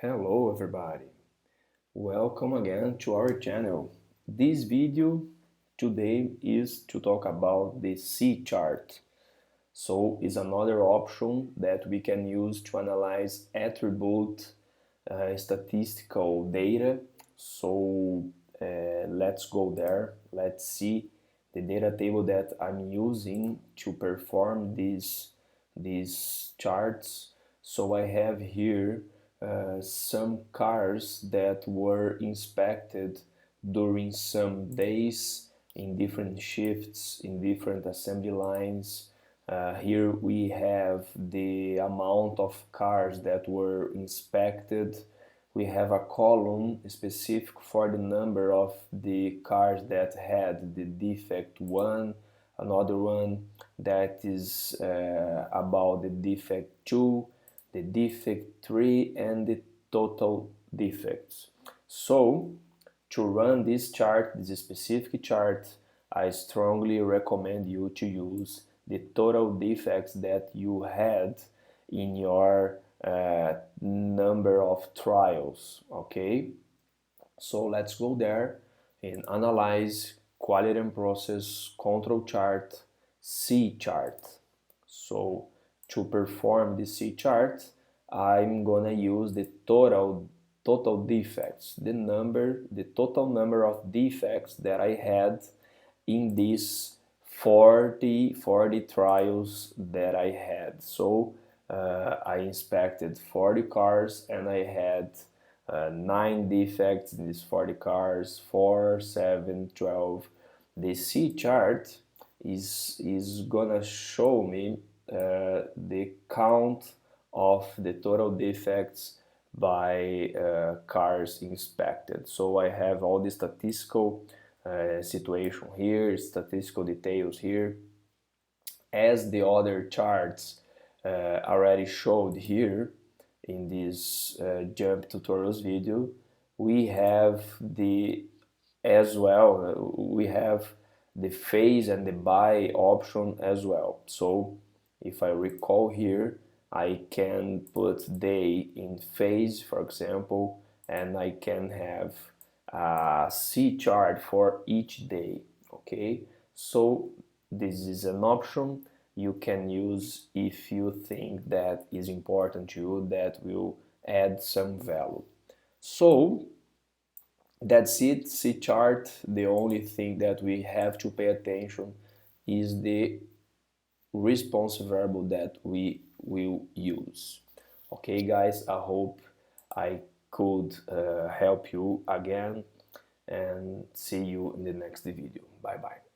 Hello everybody, welcome again to our channel. This video today is to talk about the C chart. So is another option that we can use to analyze attribute statistical data. So let's go there. Let's see the data table that I'm using to perform these charts. So I have here some cars that were inspected during some days in different shifts, in different assembly lines. Here we have the amount of cars that were inspected. We have a column specific for the number of the cars that had the defect 1, another one that is about the defect 2, the defect 3, and the total defects. So to run this chart, this specific chart, I strongly recommend you to use the total defects that you had in your number of trials. Okay, so let's go there and analyze quality and process control chart, C chart. So to perform the C chart, I'm gonna use the total defects, the total number of defects that I had in these 40 trials that I had. So I inspected 40 cars and I had 9 defects in these 40 cars, 4, 7, 12. The C chart is gonna show me the count of the total defects by cars inspected. So I have all the statistical situation here, statistical details here. As the other charts already showed here in this JMP tutorials video, we have we have the phase and the by option as well. So if I recall here, I can put day in phase, for example, and I can have a C chart for each day. Okay, so this is an option you can use if you think that is important to you, that will add some value. So that's it. C chart, the only thing that we have to pay attention is the response variable that we will use. Okay guys, I hope I could help you again, and see you in the next video. Bye bye.